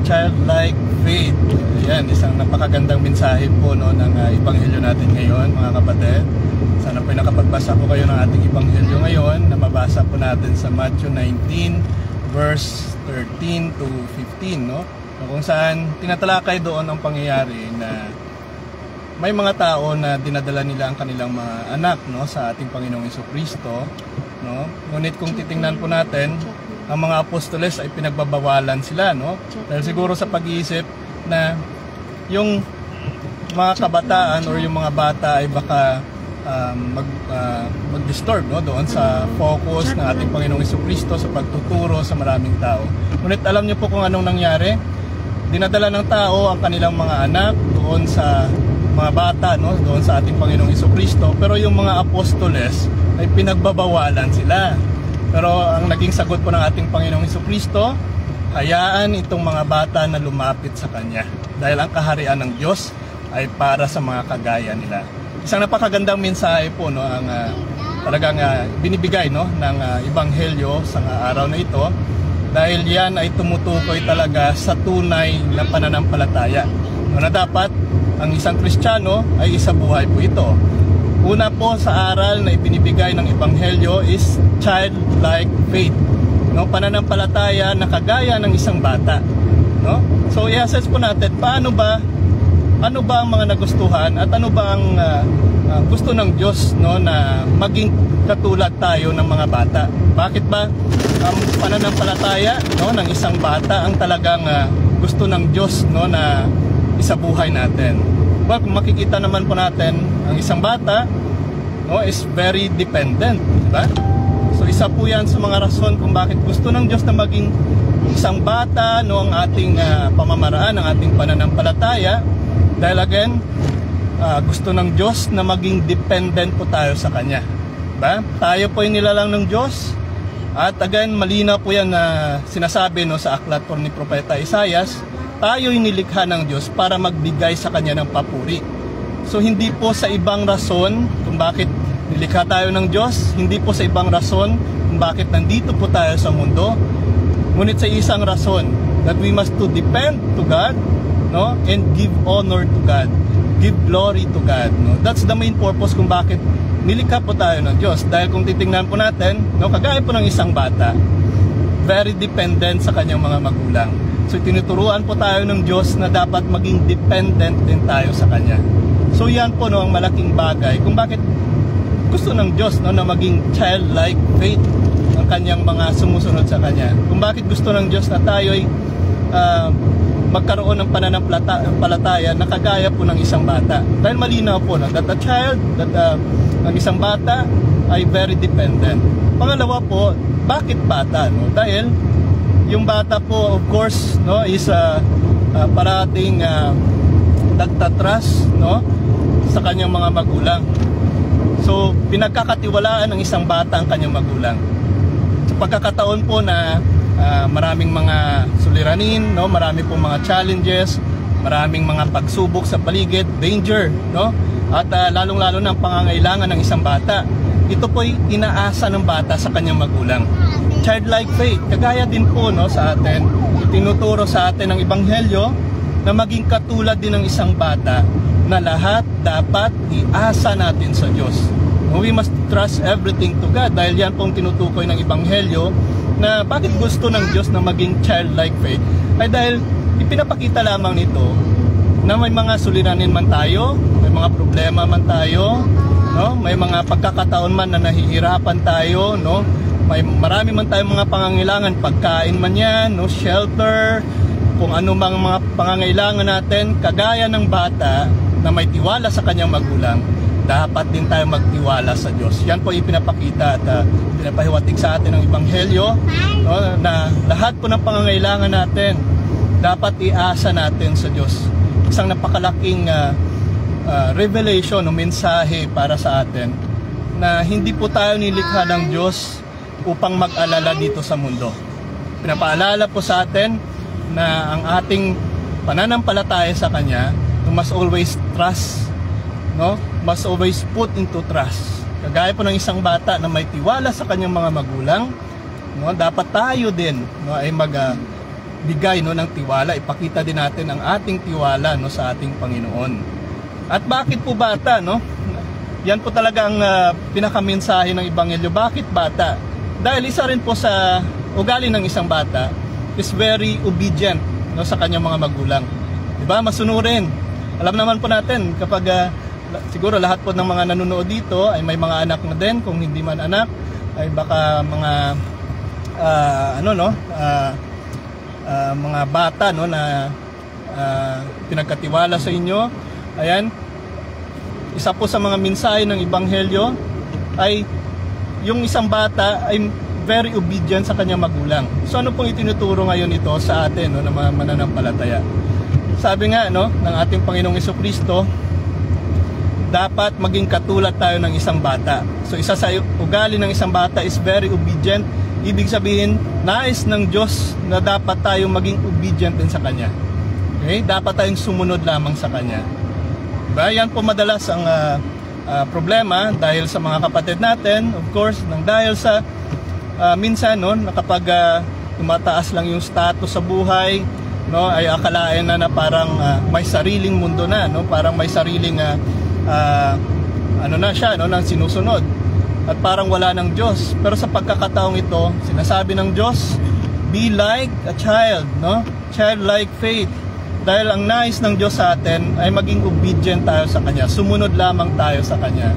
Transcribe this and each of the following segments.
childlike faith. Yan, isang napakagandang mensahe po no, ng Ebanghelyo natin ngayon, mga kapatid. Sana po nakapagbasa po kayo ng ating Ebanghelyo ngayon na mabasa po natin sa Matthew 19 verse 13 to 15, no? Kung saan tinatalakay doon ang pangyayari na may mga tao na dinadala nila ang kanilang mga anak, no, sa ating Panginoong Jesucristo, no? Ngunit kung titingnan po natin, ang mga apostoles ay pinagbabawalan sila, no? Dahil siguro sa pag-iisip na yung mga kabataan or yung mga bata ay baka mag-disturb, no, doon sa focus ng ating Panginoong Jesucristo sa pagtuturo sa maraming tao. Ngunit alam niyo po kung anong nangyari? Dinadala ng tao ang kanilang mga anak doon sa mga bata, no, doon sa ating Panginoong Jesucristo, pero yung mga apostoles ay pinagbabawalan sila. Pero ang naging sagot po ng ating Panginoong Jesucristo, hayaan itong mga bata na lumapit sa Kanya dahil ang kaharian ng Diyos ay para sa mga kagaya nila. Isang napakagandang mensahe po, no, ang talagang binibigay, no, ng Ebanghelyo sa araw na ito, dahil yan ay tumutukoy talaga sa tunay na pananampalataya, no, na dapat ang isang Kristiyano ay isabuhay po ito. Una po sa aral na ibinibigay ng Ebanghelyo is childlike faith, no, pananampalataya na kagaya ng isang bata, no? So i-assess po natin ano ba ang mga nagustuhan at ano ba ang gusto ng Diyos, no, na maging katulad tayo ng mga bata. Bakit ba ang pananampalataya, no, ng isang bata ang talagang gusto ng Diyos, no, na isabuhay natin? Well, kung makikita naman po natin, ang isang bata, no, is very dependent, di ba? So isa po yan sa mga rason kung bakit gusto ng Diyos na maging isang bata, no, ang ating pamamaraan, ang ating pananampalataya. Dahil again, gusto ng Diyos na maging dependent po tayo sa Kanya, diba? Tayo po ay nilalang ng Diyos. At again, malinaw po yan na sinasabi, no, sa aklat po ni Propeta Isaias, tayo'y nilikha ng Diyos para magbigay sa Kanya ng papuri. So hindi po sa ibang rason kung bakit nilikha tayo ng Diyos, hindi po sa ibang rason kung bakit nandito po tayo sa mundo, ngunit sa isang rason, that we must to depend to God, no, and give honor to God, give glory to God, no. That's the main purpose kung bakit nilikha po tayo ng Diyos. Dahil kung titingnan po natin, no, kagaya po ng isang bata, very dependent sa kanyang mga magulang. So tinuturuan po tayo ng Diyos na dapat maging dependent din tayo sa Kanya. So yan po, no, ang malaking bagay kung bakit gusto ng Diyos, no, na maging childlike faith ang kanyang mga sumusunod sa Kanya. Kung bakit gusto ng Diyos na tayo'y magkaroon ng pananampalataya na kagaya po ng isang bata. Dahil malinaw po na that a child, ang isang bata ay very dependent. Pangalawa po, bakit bata, no? Dahil yung bata po, of course, no, is parating nagtatrust, no, sa kanyang mga magulang. So pinagkakatiwalaan ng isang bata ang kanyang magulang. Sa pagkakataon po na maraming mga suliranin, no, marami pong mga challenges, maraming mga pagsubok sa paligid, danger, no, at lalong-lalo na ang pangangailangan ng isang bata. Ito po'y inaasa ng bata sa kanyang magulang. Childlike faith, kagaya din po, no, sa atin, itinuturo sa atin ng Ebanghelyo na maging katulad din ng isang bata na lahat dapat iasa natin sa Diyos. We must trust everything to God, dahil yan pong tinutukoy ng Ebanghelyo na bakit gusto ng Diyos na maging childlike faith ay dahil ipinapakita lamang nito na may mga suliranin man tayo, may mga problema man tayo, no, may mga pagkakataon man na nahihirapan tayo, no, may marami man tayong mga pangangailangan, pagkain man yan, no, shelter, kung ano mang mga pangangailangan natin, kagaya ng bata na may tiwala sa kanyang magulang, dapat din tayo magtiwala sa Diyos. Yan po ipinapakita at pinapahiwatig sa atin ng Ebanghelyo, no, na lahat po ng pangangailangan natin dapat iasa natin sa Diyos. Isang napakalaking revelation o mensahe para sa atin na hindi po tayo nilikha ng Diyos upang mag-alala dito sa mundo. Pinapaalala po sa atin na ang ating pananampalataya sa Kanya, must always trust, no? Must always put into trust. Kagaya po ng isang bata na may tiwala sa kanyang mga magulang, no? Dapat tayo din, no, ay magbigay no ng tiwala, ipakita din natin ang ating tiwala no sa ating Panginoon. At bakit po bata, no? Yan po talaga ang pinakamensahe ng ebanghelyo. Bakit bata? Dahil isa rin po sa ugali ng isang bata is very obedient no sa kanyang mga magulang. 'Di ba? Masunurin. Alam naman po natin kapag siguro lahat po ng mga nanonood dito ay may mga anak na din, kung hindi man anak ay baka mga mga bata no na pinagkatiwala sa inyo. Ayan, isa po sa mga mensahe ng ebanghelyo ay yung isang bata ay very obedient sa kanyang magulang. So ano pong itinuturo ngayon ito sa atin no, ng mga mananampalataya? Sabi nga no ng ating Panginoong Jesucristo, dapat maging katulad tayo ng isang bata. So isa sa ugali ng isang bata is very obedient. Ibig sabihin, nais ng Diyos na dapat tayong maging obedient din sa Kanya. Okay? Dapat tayong sumunod lamang sa Kanya. Diba? Yan po madalas ang problema dahil sa mga kapatid natin, of course, nang dahil sa minsan no, na kapag tumataas lang yung status sa buhay, no, ay akalain na parang may sariling mundo na, no, parang may sariling na siya no, nang sinusunod. At parang wala ng Diyos. Pero sa pagkakataong ito, sinasabi ng Diyos, be like a child, no? Childlike faith. Dahil ang nais ng Diyos sa atin ay maging obedient tayo sa Kanya. Sumunod lamang tayo sa Kanya.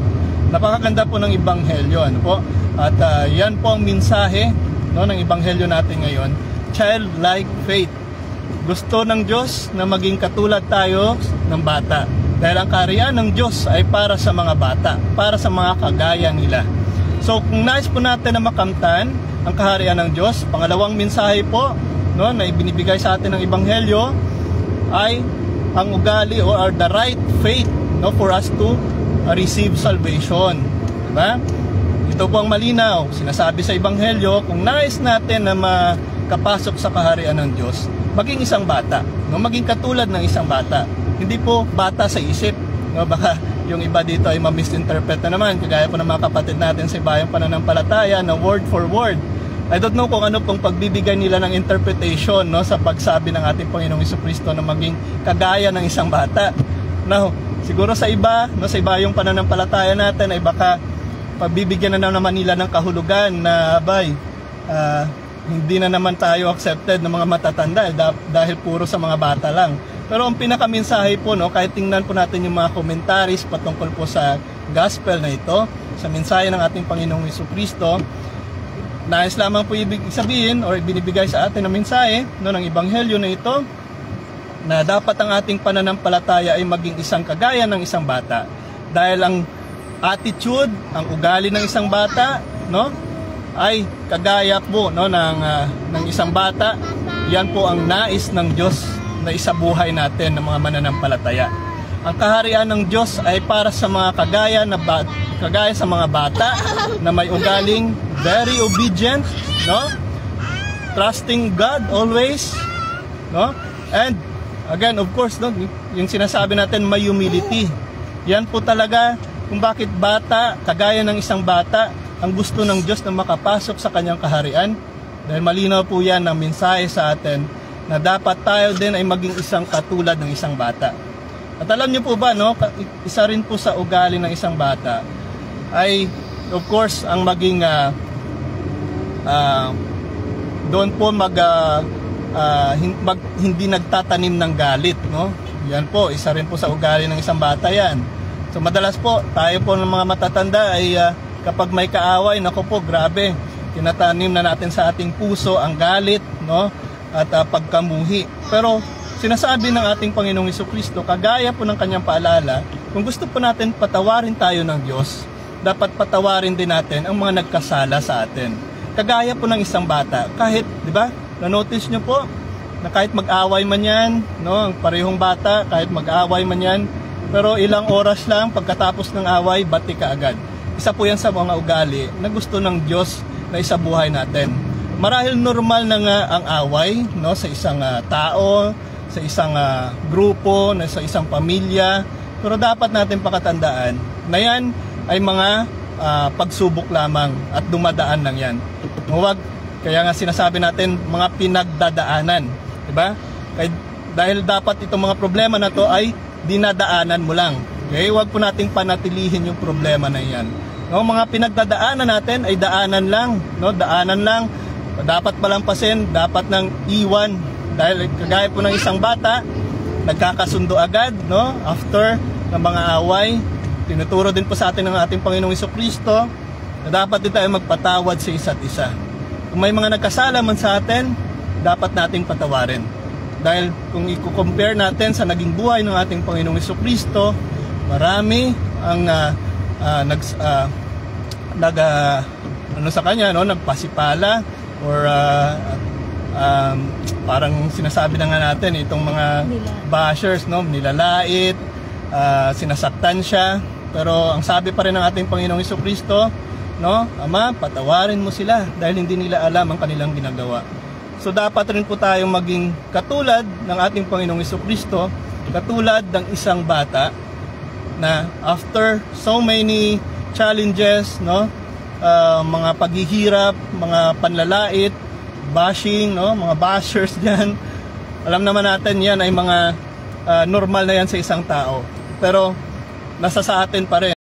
Napakaganda po ng ebanghelyo, ano po? At yan po ang mensahe no, ng ebanghelyo natin ngayon, childlike faith. Gusto ng Diyos na maging katulad tayo ng bata. Dahil ang kaharian ng Diyos ay para sa mga bata, para sa mga kagaya nila. So kung nais po natin na makamtan ang kaharian ng Diyos, pangalawang mensahe po no, na ibinibigay sa atin ng ebanghelyo ay ang ugali or the right faith no, for us to receive salvation. Diba? Ito po ang malinaw. Sinasabi sa ebanghelyo, kung nais natin na makapasok sa kaharian ng Diyos, maging isang bata, no? Maging katulad ng isang bata. Hindi po bata sa isip. No? Baka yung iba dito ay ma-misinterpret na naman, kagaya po ng mga kapatid natin sa Bayang Pananampalataya na word for word. I don't know kung ano pong pagbibigay nila ng interpretation no, sa pagsabi ng ating Panginoong Jesucristo na maging kagaya ng isang bata. Now, siguro sa iba, no, sa iba yung pananampalataya natin ay baka pagbibigyan na naman nila ng kahulugan na abay, hindi na naman tayo accepted ng mga matatanda dahil puro sa mga bata lang. Pero ang pinakamensahe po, no, kahit tingnan po natin yung mga commentaries patungkol po sa gospel na ito, sa mensahe ng ating Panginoong Jesucristo, nais lamang po ibig sabihin or binibigay sa atin ang mensahe no, ng ebanghelyo na ito, na dapat ang ating pananampalataya ay maging isang kagaya ng isang bata. Dahil ang attitude, ang ugali ng isang bata, no, ay kagaya po no, ng isang bata. Yan po ang nais ng Diyos na isabuhay natin ng mga mananampalataya. Ang kaharian ng Diyos ay para sa mga kagaya sa mga bata na may ugaling very obedient, no? Trusting God always, no? And again, of course, no, yung sinasabi natin, may humility. Yan po talaga kung bakit bata, kagaya ng isang bata, ang gusto ng Diyos na makapasok sa kanyang kaharian. Dahil malinaw po yan ang mensahe sa atin na dapat tayo din ay maging isang katulad ng isang bata. At alam niyo po ba, no, isa rin po sa ugali ng isang bata ay, of course, ang maging doon po hindi nagtatanim ng galit, no? Yan po, isa rin po sa ugali ng isang bata yan. So madalas po, tayo po ng mga matatanda ay kapag may kaaway, naku po, grabe, tinatanim na natin sa ating puso ang galit, no? At pagkamuhi. Pero sinasabi ng ating Panginoong Jesucristo, kagaya po ng kanyang paalala, kung gusto po natin patawarin tayo ng Diyos, dapat patawarin din natin ang mga nagkasala sa atin. Kagaya po ng isang bata, kahit, di ba, na-notice nyo po, na kahit mag-away man yan, no, ang parehong bata, kahit mag-away man yan, pero ilang oras lang, pagkatapos ng away, bati ka agad. Isa po yan sa mga ugali na gusto ng Diyos na isabuhay natin. Marahil normal na nga ang away, no, sa isang tao, sa isang grupo, sa isang pamilya, pero dapat natin pakatandaan na yan ay mga pagsubok lamang at dumadaan lang yan. Huwag, kaya nga sinasabi natin mga pinagdadaanan. Diba? Dahil dapat itong mga problema na to ay dinadaanan mo lang. Okay? Huwag po nating panatilihin yung problema na yan. No, mga pinagdadaanan natin ay daanan lang. No? Daanan lang. Dapat palampasin, dapat nang iwan. Dahil kagaya po ng isang bata, nagkakasundo agad, no? After ng mga away. Tinuturo din po sa atin ng ating Panginoong Jesucristo na dapat din tayo magpatawad sa isa't isa. Kung may mga nagkasala man sa atin, dapat nating patawarin. Dahil kung i-compare natin sa naging buhay ng ating Panginoong Jesucristo, marami ang sa kanya, no, nagpasipala or parang sinasabi na nga natin itong mga bashers, no, nilalait, sinasaktan siya. Pero ang sabi pa rin ng ating Panginoong Jesucristo, no, Ama, patawarin mo sila dahil hindi nila alam ang kanilang ginagawa. So dapat rin po tayong maging katulad ng ating Panginoong Jesucristo, katulad ng isang bata na after so many challenges, no, mga paghihirap, mga panlalait, bashing, no, mga bashers diyan. Alam naman natin 'yan ay mga normal na 'yan sa isang tao. Pero nasa sa atin pa rin